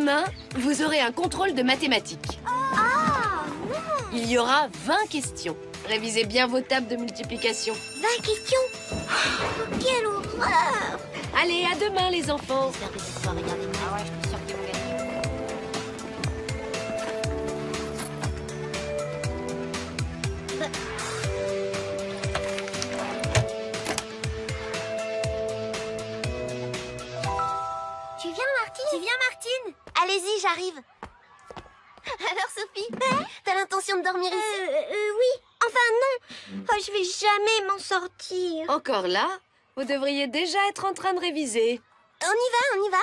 Demain, vous aurez un contrôle de mathématiques. Ah, non! Il y aura 20 questions. Révisez bien vos tables de multiplication. 20 questions? Oh, quelle horreur! Allez, à demain, les enfants. J'espère que tu pourras regarder. Ah ouais, je suis sûre qu'ils vont gagner. Tu viens, Martine? Tu viens, Martine? Allez-y, j'arrive. Alors, Sophie, t'as l'intention de dormir ici? Oui. Enfin, non. Oh, je vais jamais m'en sortir. Encore là, vous devriez déjà être en train de réviser. On y va.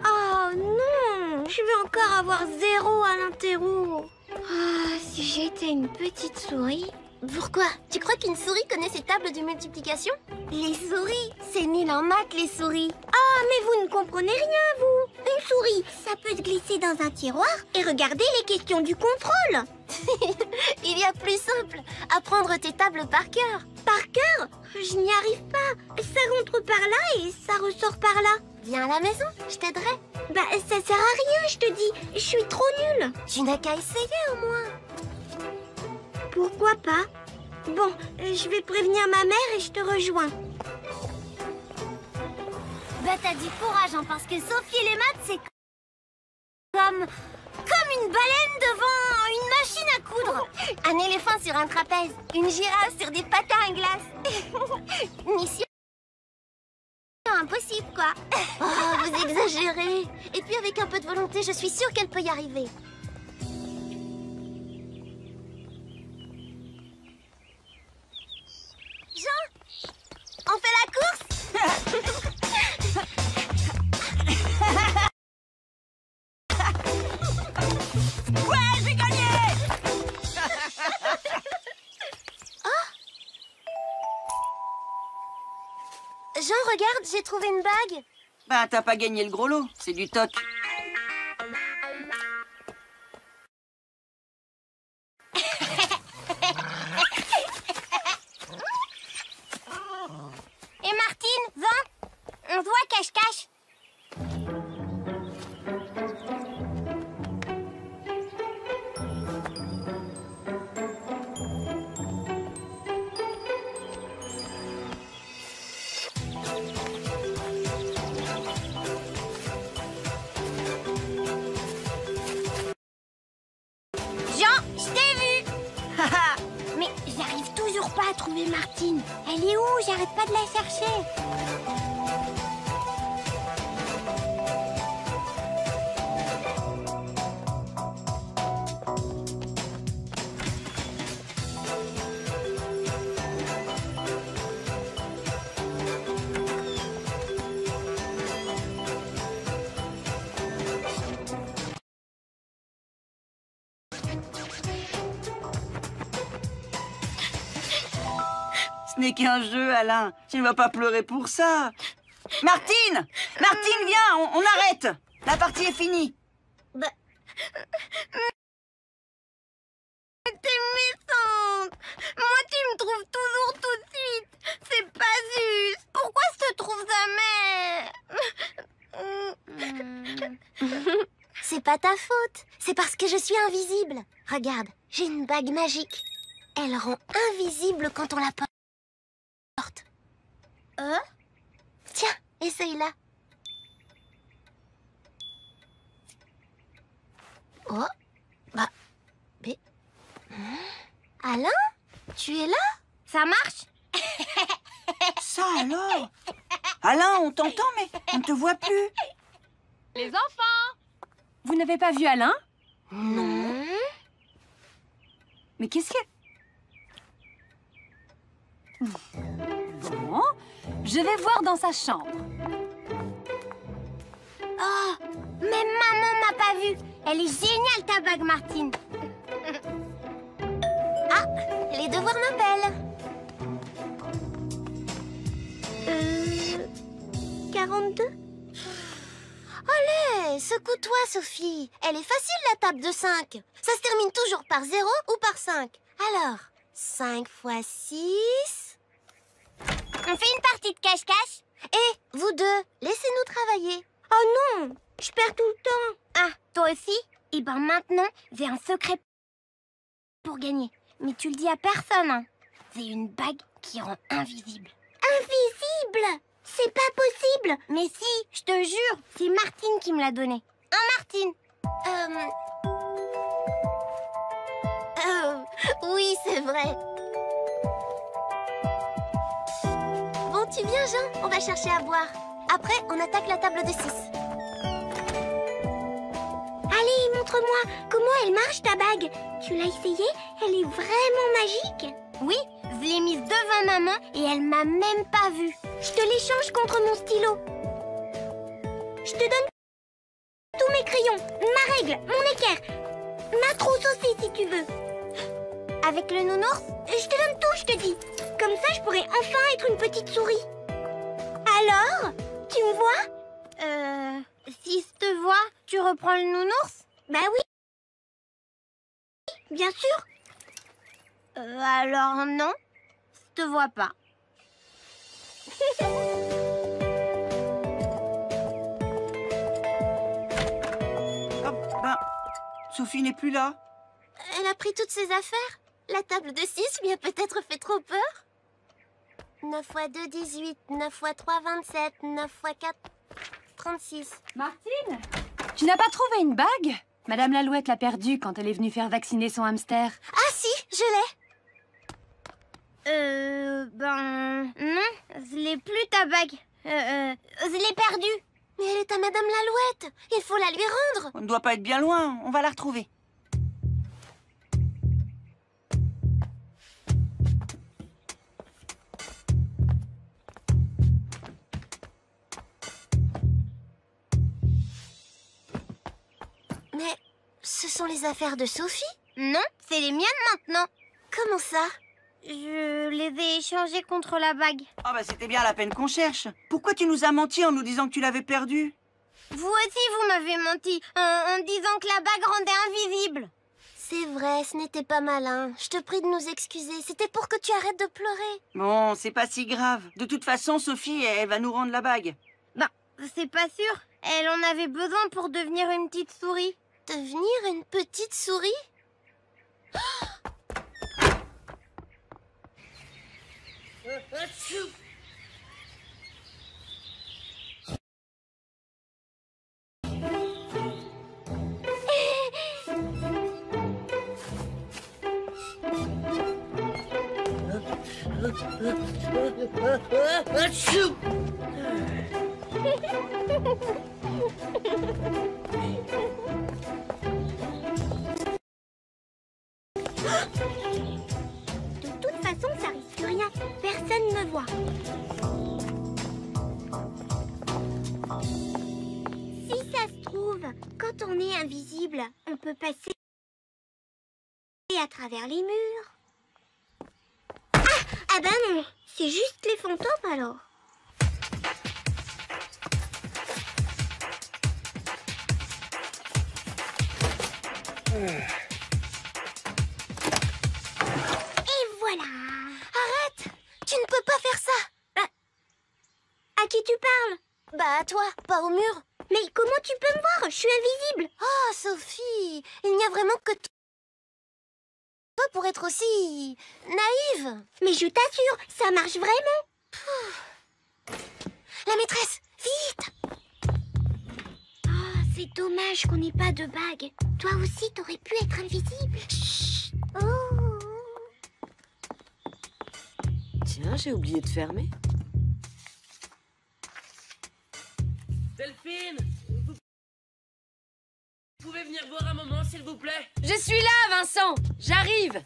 Oh non, je vais encore avoir 0 à l'interro. Ah, si j'étais une petite souris. Pourquoi? Tu crois qu'une souris connaît ses tables de multiplication? Les souris, c'est nul en maths, les souris. Ah, mais vous ne comprenez rien, vous. Une souris, ça peut se glisser dans un tiroir et regarder les questions du contrôle. Il y a plus simple, apprendre tes tables par cœur. Par cœur? Je n'y arrive pas. Ça rentre par là et ça ressort par là. Viens à la maison, je t'aiderai. Bah, ça sert à rien, je te dis. Je suis trop nulle. Tu n'as qu'à essayer au moins. Pourquoi pas? Bon, je vais prévenir ma mère et je te rejoins. Bah, t'as du courage, hein, parce que Sophie et les maths, c'est comme une baleine devant une machine à coudre. Un éléphant sur un trapèze. Une girafe sur des patins à glace. Mission impossible, quoi. Oh, vous exagérez. Et puis avec un peu de volonté, je suis sûre qu'elle peut y arriver. Jean, on fait la course? Ouais, j'ai gagné! Jean, regarde, j'ai trouvé une bague. Bah, t'as pas gagné le gros lot, c'est du toc. Et Martine, va, on voit cache-cache. Jean, je t'ai vu. Mais j'arrive toujours pas à trouver Martine. Elle est où? J'arrête pas de la chercher. Ce n'est qu'un jeu, Alain. Tu ne vas pas pleurer pour ça. Martine! Martine, viens, on arrête. La partie est finie. Bah... T'es méchante. Moi, tu me trouves toujours tout de suite. C'est pas juste. Pourquoi je te trouve jamais? C'est pas ta faute. C'est parce que je suis invisible. Regarde, j'ai une bague magique. Elle rend invisible quand on la porte. Tiens, essaye-la. Oh, bah... Mais... Alain, tu es là? Ça marche? Ça alors? Alain, on t'entend, mais on ne te voit plus. Les enfants! Vous n'avez pas vu Alain? Non. Mais qu'est-ce que... Bon, je vais voir dans sa chambre. Oh, mais maman m'a pas vue. Elle est géniale, ta bague, Martine. Ah, les devoirs m'appellent. 42? Allez, secoue-toi, Sophie. Elle est facile, la table de 5. Ça se termine toujours par 0 ou par 5. Alors, 5 fois 6... On fait une partie de cache-cache? Et vous deux, laissez-nous travailler. Oh non, Je perds tout le temps. Ah, toi aussi? Eh ben maintenant, j'ai un secret pour gagner. Mais tu le dis à personne, hein. C'est une bague qui rend invisible. Invisible? C'est pas possible. Mais si, je te jure, c'est Martine qui me l'a donnée. Hein, Martine? Oui, c'est vrai. Bon, tu viens, Jean? On va chercher à boire. Après, on attaque la table de 6. Allez, montre-moi. Comment elle marche, ta bague? Tu l'as essayée? Elle est vraiment magique. Oui, je l'ai mise devant maman et elle m'a même pas vue. Je te l'échange contre mon stylo. Je te donne tous mes crayons, ma règle, mon équerre, ma trousse aussi si tu veux. Avec le nounours? Je te donne tout, je te dis. Comme ça, je pourrais enfin être une petite souris. Alors? Tu me vois? Si je te vois, tu reprends le nounours? Bah oui. Bien sûr. Alors non, je te vois pas. Oh, ben, Sophie n'est plus là. Elle a pris toutes ses affaires. La table de 6 lui a peut-être fait trop peur. 9 x 2, 18. 9 x 3, 27. 9 x 4, 36. Martine, tu n'as pas trouvé une bague? Madame l'Alouette l'a perdue quand elle est venue faire vacciner son hamster. Ah si, je l'ai. Non, je l'ai plus ta bague. Je l'ai perdue. Mais elle est à Madame l'Alouette. Il faut la lui rendre. On ne doit pas être bien loin, on va la retrouver. Mais ce sont les affaires de Sophie? Non, c'est les miennes maintenant. Comment ça? Je les ai échangées contre la bague. Oh bah c'était bien la peine qu'on cherche. Pourquoi tu nous as menti en nous disant que tu l'avais perdue? Vous aussi, vous m'avez menti en disant que la bague rendait invisible. C'est vrai, ce n'était pas malin. Je te prie de nous excuser. C'était pour que tu arrêtes de pleurer. Bon, c'est pas si grave. De toute façon, Sophie, elle va nous rendre la bague. Bah, c'est pas sûr. Elle en avait besoin pour devenir une petite souris. Devenir une petite souris? De toute façon, ça risque rien. Personne ne me voit. Si ça se trouve, quand on est invisible, on peut passer à travers les murs. Ah ben non, c'est juste les fantômes alors. Et voilà. Arrête, tu ne peux pas faire ça. À qui tu parles? Bah à toi, pas au mur. Mais comment tu peux me voir? Je suis invisible. Oh Sophie, il n'y a vraiment que toi pour être aussi naïve. Mais je t'assure, ça marche vraiment. La maîtresse, vite. Oh, c'est dommage qu'on n'ait pas de bague. Toi aussi, t'aurais pu être invisible. Chut. Oh. Tiens, j'ai oublié de fermer. Delphine, vous pouvez venir voir un moment, s'il vous plaît? Je suis là, Vincent. J'arrive.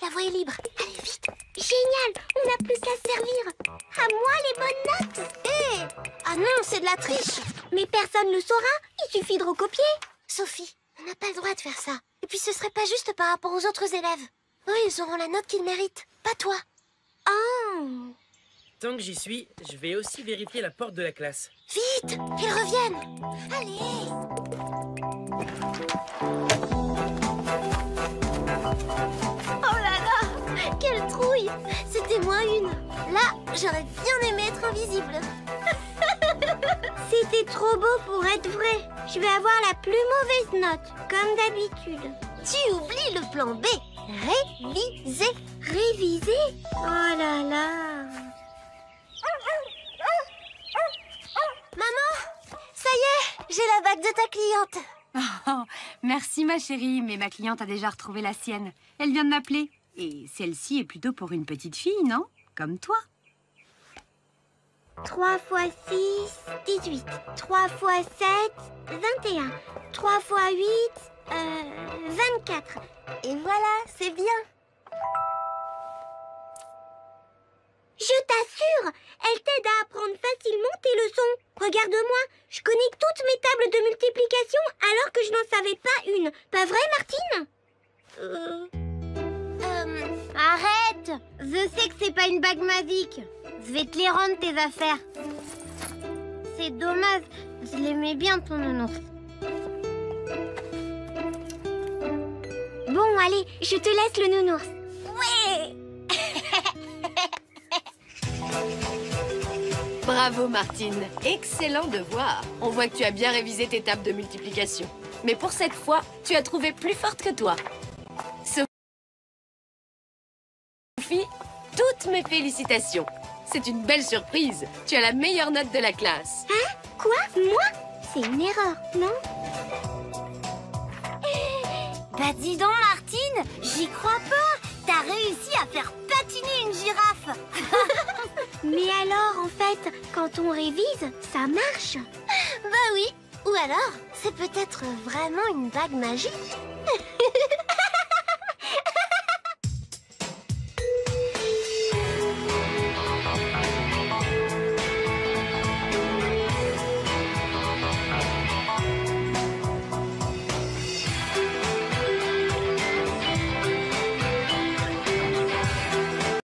La voie est libre. Allez, vite. Génial. On n'a plus qu'à servir. À moi les bonnes notes. Ah non, c'est de la triche. Mais personne ne le saura. Il suffit de recopier. Sophie, on n'a pas le droit de faire ça. Et puis ce serait pas juste par rapport aux autres élèves. Eux, ils auront la note qu'ils méritent. Pas toi. Oh. Tant que j'y suis, je vais aussi vérifier la porte de la classe. Vite, ils reviennent. Allez. Oh là là, quelle trouille. C'était demandez-moi une. Là, j'aurais bien aimé être invisible. C'était trop beau pour être vrai. Je vais avoir la plus mauvaise note, comme d'habitude. Tu oublies le plan B. Réviser. Réviser? Oh là là. Maman, ça y est, j'ai la bague de ta cliente. Oh, merci ma chérie, mais ma cliente a déjà retrouvé la sienne. Elle vient de m'appeler. Et celle-ci est plutôt pour une petite fille, non? Comme toi. 3 x 6, 18. 3 x 7, 21. 3 x 8, 24. Et voilà, c'est bien. Je t'assure, elle t'aide à apprendre facilement tes leçons. Regarde-moi, je connais toutes mes tables de multiplication alors que je n'en savais pas une. Pas vrai, Martine? Arrête! Je sais que c'est pas une bague magique. Je vais te les rendre, tes affaires. C'est dommage, je l'aimais bien, ton nounours. Bon, allez, je te laisse le nounours. Ouais! Bravo Martine, excellent devoir. On voit que tu as bien révisé tes tables de multiplication. Mais pour cette fois, tu as trouvé plus forte que toi. Sophie, toutes mes félicitations. C'est une belle surprise. Tu as la meilleure note de la classe. Hein? Quoi? Moi? C'est une erreur, non? Bah dis donc, Martine, j'y crois pas. T'as réussi à faire patiner une girafe. Mais alors, en fait, quand on révise, ça marche. Bah oui. Ou alors, c'est peut-être vraiment une bague magique.